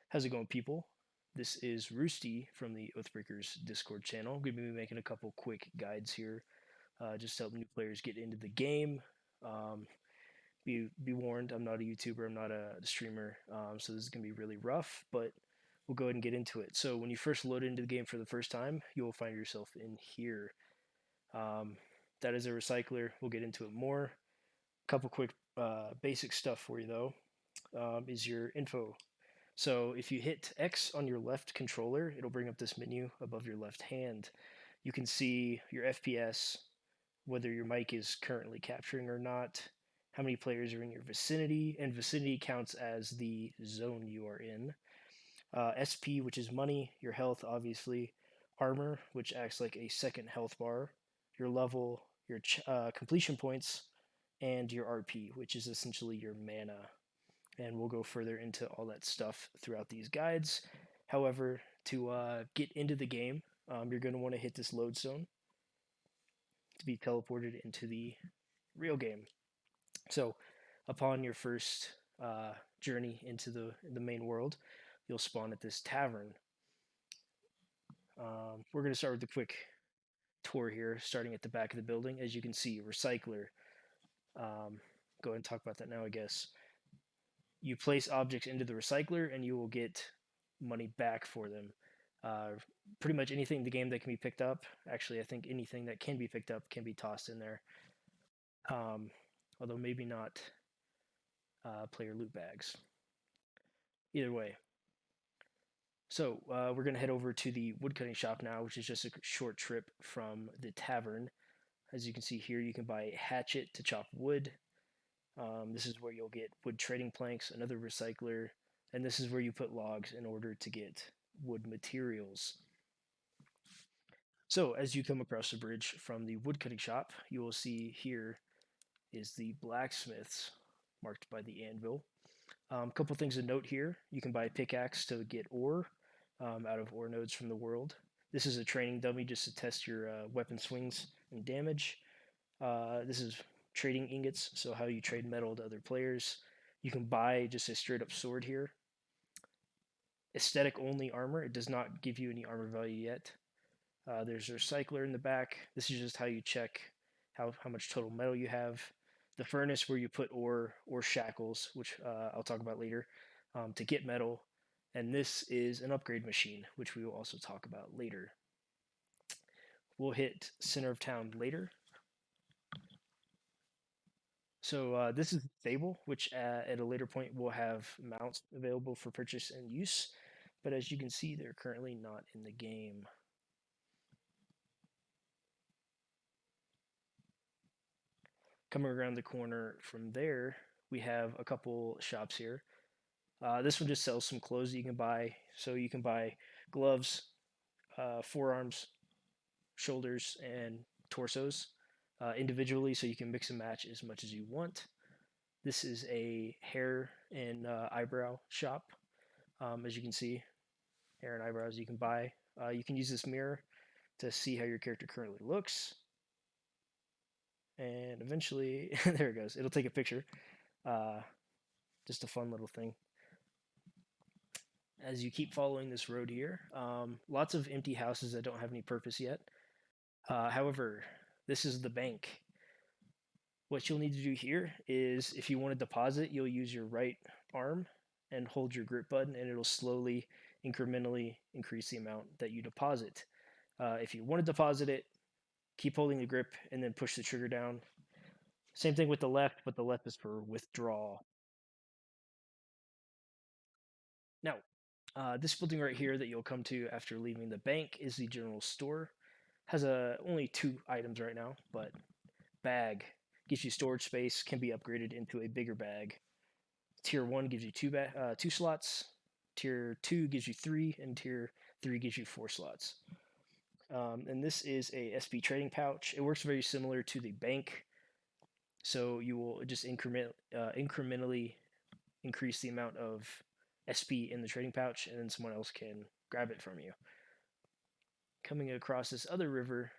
How's it going, people? This is Roosty from the Oathbreakers Discord channel. I'm going to be making a couple quick guides here, just to help new players get into the game. Um, be warned, I'm not a YouTuber, I'm not a streamer, so this is going to be really rough, but we'll go ahead and get into it. So when you first load into the game for the first time, you will find yourself in here. Um, that is a recycler. We'll get into it more. A couple quick basic stuff for you, though, is your info. So if you hit X on your left controller, it'll bring up this menu above your left hand. You can see your FPS, whether your mic is currently capturing or not, how many players are in your vicinity, and vicinity counts as the zone you are in. SP, which is money, your health, obviously, armor, which acts like a second health bar, your level, your completion points, and your RP, which is essentially your mana, and we'll go further into all that stuff throughout these guides. However, to get into the game, you're going to want to hit this load zone to be teleported into the real game. So, upon your first journey into the main world, you'll spawn at this tavern. We're going to start with a quick tour here, starting at the back of the building. As you can see, recycler. Go ahead and talk about that now, I guess. You place objects into the recycler and you will get money back for them. Pretty much anything in the game that can be picked up. Actually, I think anything that can be picked up can be tossed in there. Although maybe not player loot bags. Either way. So we're going to head over to the woodcutting shop now, which is just a short trip from the tavern. As you can see here, you can buy a hatchet to chop wood. This is where you'll get wood trading planks, another recycler, and this is where you put logs in order to get wood materials. So as you come across the bridge from the woodcutting shop, you will see here is the blacksmiths marked by the anvil. A couple things to note here. You can buy a pickaxe to get ore out of ore nodes from the world. This is a training dummy just to test your weapon swings and damage. This is trading ingots, so how you trade metal to other players. You can buy just a straight up sword here. Aesthetic only armor. It does not give you any armor value yet. There's a recycler in the back. This is just how you check how much total metal you have. The furnace where you put ore or shackles, which I'll talk about later, to get metal. And this is an upgrade machine, which we will also talk about later. We'll hit center of town later. So this is the stable, which at a later point will have mounts available for purchase and use. But as you can see, they're currently not in the game. Coming around the corner from there, we have a couple shops here. This one just sells some clothes that you can buy. So you can buy gloves, forearms, shoulders, and torsos individually, so you can mix and match as much as you want. This is a hair and eyebrow shop. As you can see, hair and eyebrows you can buy. You can use this mirror to see how your character currently looks. And eventually, there it goes. It'll take a picture. Just a fun little thing. As you keep following this road here, lots of empty houses that don't have any purpose yet. However, this is the bank. What you'll need to do here is if you want to deposit, you'll use your right arm and hold your grip button, and it'll slowly, incrementally increase the amount that you deposit. If you want to deposit it, keep holding the grip and then push the trigger down. Same thing with the left, but the left is for withdrawal. Now, this building right here that you'll come to after leaving the bank is the general store. Has only 2 items right now, but bag gives you storage space, can be upgraded into a bigger bag. Tier 1 gives you 2 slots. Tier 2 gives you 3, and Tier 3 gives you 4 slots. And this is a SP trading pouch. It works very similar to the bank, so you will just incrementally increase the amount of SP in the trading pouch, and then someone else can grab it from you. Coming across this other river,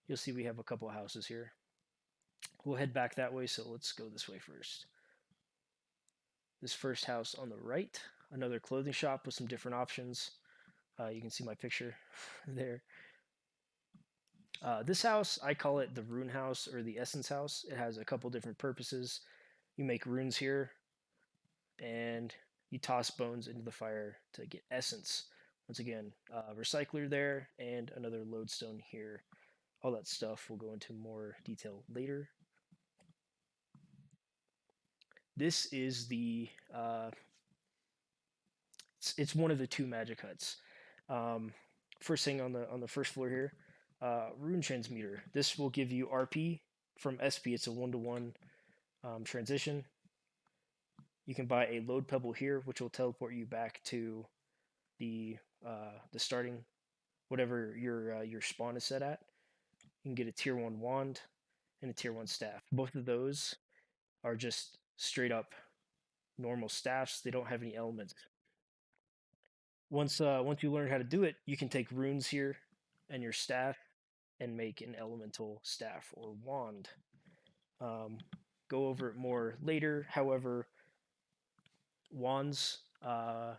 you'll see we have a couple houses here. We'll head back that way, so let's go this way first. This first house on the right another clothing shop with some different options. You can see my picture there. This house, I call it the rune house or the essence house. It has a couple different purposes. You make runes here, and you toss bones into the fire to get essence. Once again, recycler there, and another lodestone here. All that stuff we'll go into more detail later. This is the it's one of the two magic huts. First thing on the first floor here, rune transmuter. This will give you RP from SP. It's a 1-to-1 transition. You can buy a load pebble here, which will teleport you back to the starting, whatever your spawn is set at. You can get a tier 1 wand and a tier 1 staff. Both of those are just straight up normal staffs. They don't have any elements. Once you learn how to do it, you can take runes here and your staff and make an elemental staff or wand. Go over it more later. However, wands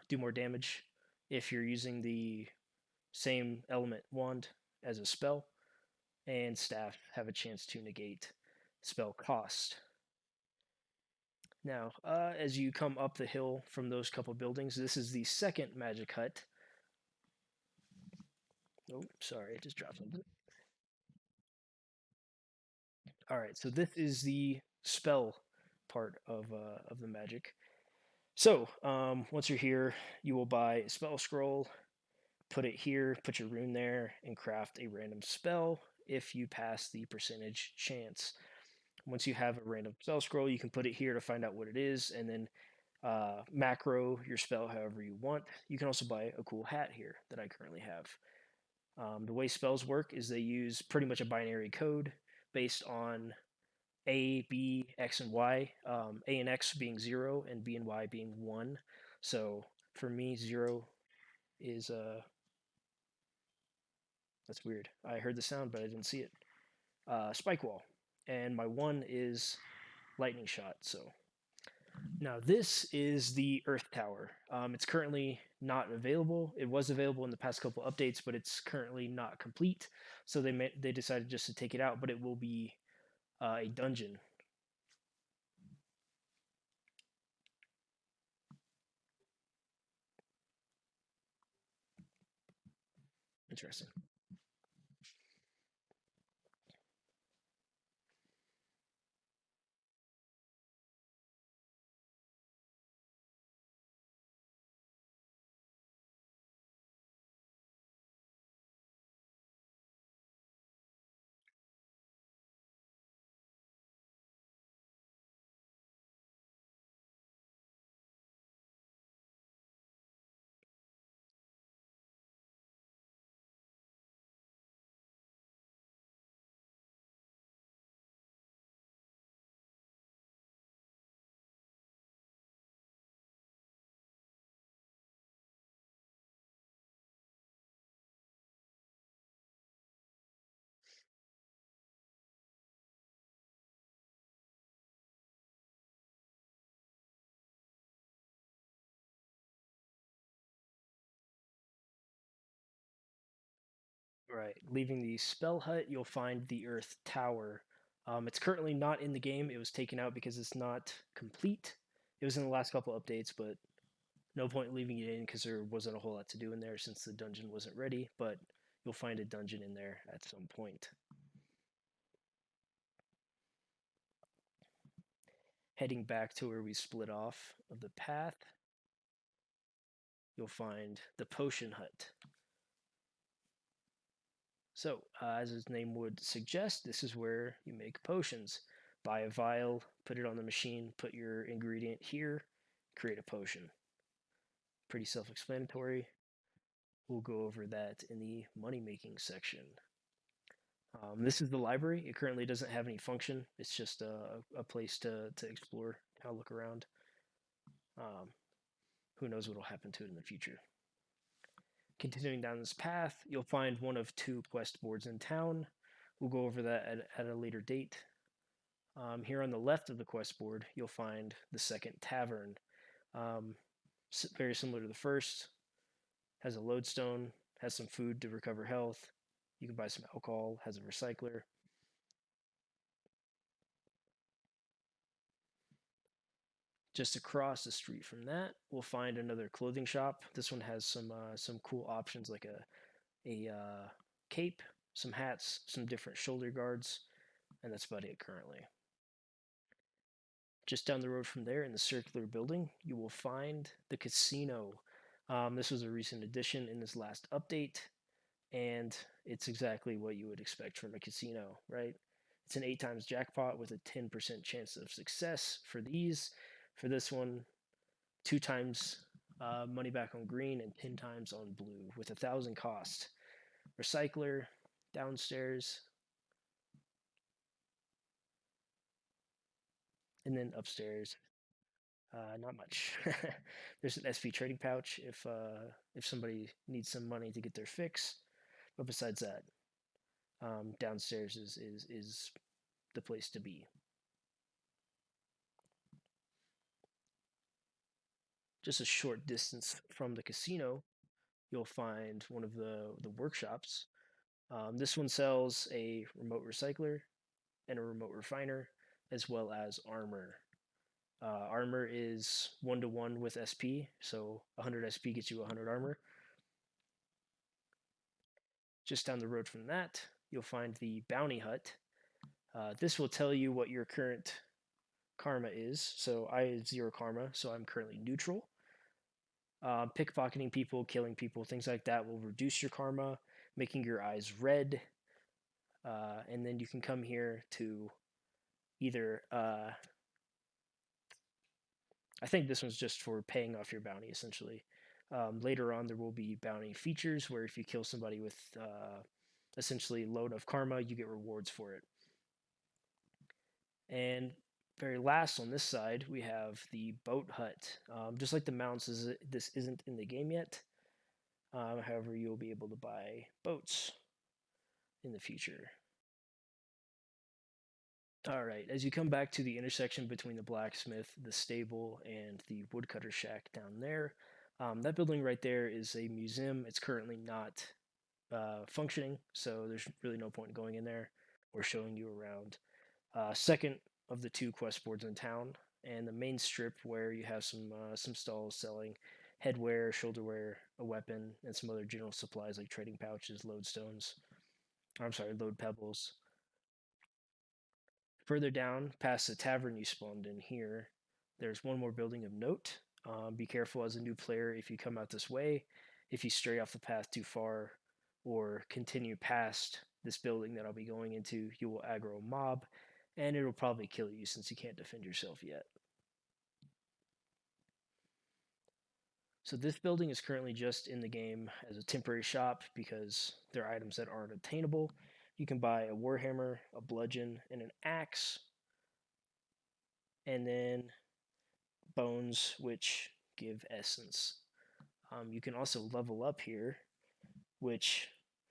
do more damage if you're using the same element wand as a spell, and staff have a chance to negate spell cost. Now, as you come up the hill from those couple buildings, this is the second magic hut. Oh, sorry, I just dropped something. All right, so this is the spell part of the magic. So once you're here, you will buy a spell scroll, put it here, put your rune there, and craft a random spell if you pass the percentage chance. Once you have a random spell scroll, you can put it here to find out what it is, and then macro your spell however you want. You can also buy a cool hat here that I currently have. The way spells work is they use pretty much a binary code based on A, B, X, and Y. A and X being 0, and B and Y being 1. So for me, 0 is that's weird. I heard the sound, but I didn't see it. Spike wall, and my 1 is lightning shot. So now this is the Earth Tower. It's currently not available. It was available in the past couple updates, but it's currently not complete. So they decided just to take it out, but it will be a dungeon. Interesting. Right. Leaving the spell hut, you'll find the Earth Tower. It's currently not in the game. It was taken out because it's not complete. It was in the last couple updates, but no point leaving it in because there wasn't a whole lot to do in there since the dungeon wasn't ready. But you'll find a dungeon in there at some point. Heading back to where we split off of the path, you'll find the Potion Hut. So, as its name would suggest, this is where you make potions. Buy a vial, put it on the machine, put your ingredient here, create a potion. Pretty self-explanatory. We'll go over that in the money-making section. This is the library. It currently doesn't have any function. It's just a place to explore, kind of look around. Who knows what will happen to it in the future. Continuing down this path, you'll find one of 2 quest boards in town. We'll go over that at a later date. Here on the left of the quest board, you'll find the second tavern. very similar to the first. Has a lodestone, has some food to recover health. You can buy some alcohol, has a recycler. Just across the street from that, we'll find another clothing shop. This one has some cool options like a cape, some hats, some different shoulder guards, and that's about it currently. Just down the road from there in the circular building, you will find the casino. This was a recent addition in this last update, and it's exactly what you would expect from a casino, right? It's an 8 times jackpot with a 10% chance of success for these. For this one, 2 times money back on green and 10 times on blue with 1,000 cost. Recycler downstairs, and then upstairs, not much. There's an SP trading pouch if somebody needs some money to get their fix. But besides that, downstairs is the place to be. Just a short distance from the casino, you'll find one of the workshops. This one sells a remote recycler and a remote refiner, as well as armor. Armor is 1-to-1 with SP, so 100 SP gets you 100 armor. Just down the road from that, you'll find the bounty hut. This will tell you what your current karma is. So I have 0 karma, so I'm currently neutral. Pickpocketing people, killing people, things like that will reduce your karma, making your eyes red. And then you can come here to either I think this one's just for paying off your bounty, essentially. Later on, there will be bounty features where if you kill somebody with essentially load of karma, you get rewards for it. And very last on this side, we have the boat hut. Just like the mounts, this isn't in the game yet. However, you'll be able to buy boats in the future. All right, as you come back to the intersection between the blacksmith, the stable, and the woodcutter shack down there, that building right there is a museum. It's currently not functioning, so there's really no point in going in there or showing you around. Second of the 2 quest boards in town, and the main strip where you have some stalls selling headwear, shoulderwear, a weapon, and some other general supplies like trading pouches, lodestones. I'm sorry, load pebbles. Further down, past the tavern you spawned in here, there's one more building of note. Be careful as a new player if you come out this way. If you stray off the path too far or continue past this building that I'll be going into, you will aggro a mob, and it'll probably kill you since you can't defend yourself yet. So this building is currently just in the game as a temporary shop because there are items that aren't obtainable. You can buy a warhammer, a bludgeon, and an axe, and then bones, which give essence. You can also level up here, which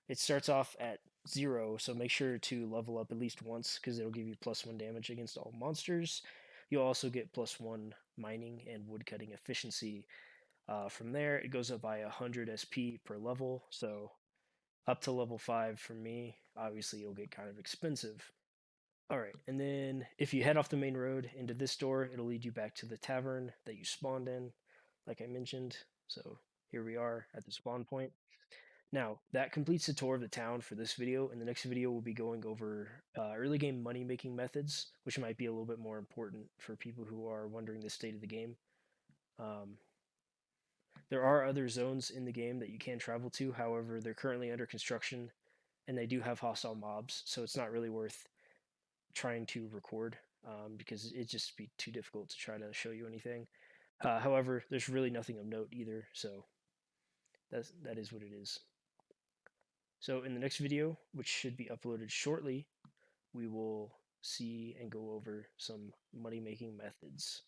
it starts off at 0, so make sure to level up at least once because it'll give you +1 damage against all monsters. You'll also get +1 mining and woodcutting efficiency. From there, it goes up by 100 SP per level, so up to level 5 for me. Obviously, it'll get kind of expensive. Alright, and then if you head off the main road into this door, it'll lead you back to the tavern that you spawned in, like I mentioned. So here we are at the spawn point. Now, that completes the tour of the town for this video. In the next video, we'll be going over early game money making methods, which might be a little bit more important for people who are wondering the state of the game. There are other zones in the game that you can travel to, however, they're currently under construction and they do have hostile mobs, so it's not really worth trying to record because it'd just be too difficult to try to show you anything. However, there's really nothing of note either, so that is what it is. So in the next video, which should be uploaded shortly, we will see and go over some money making methods.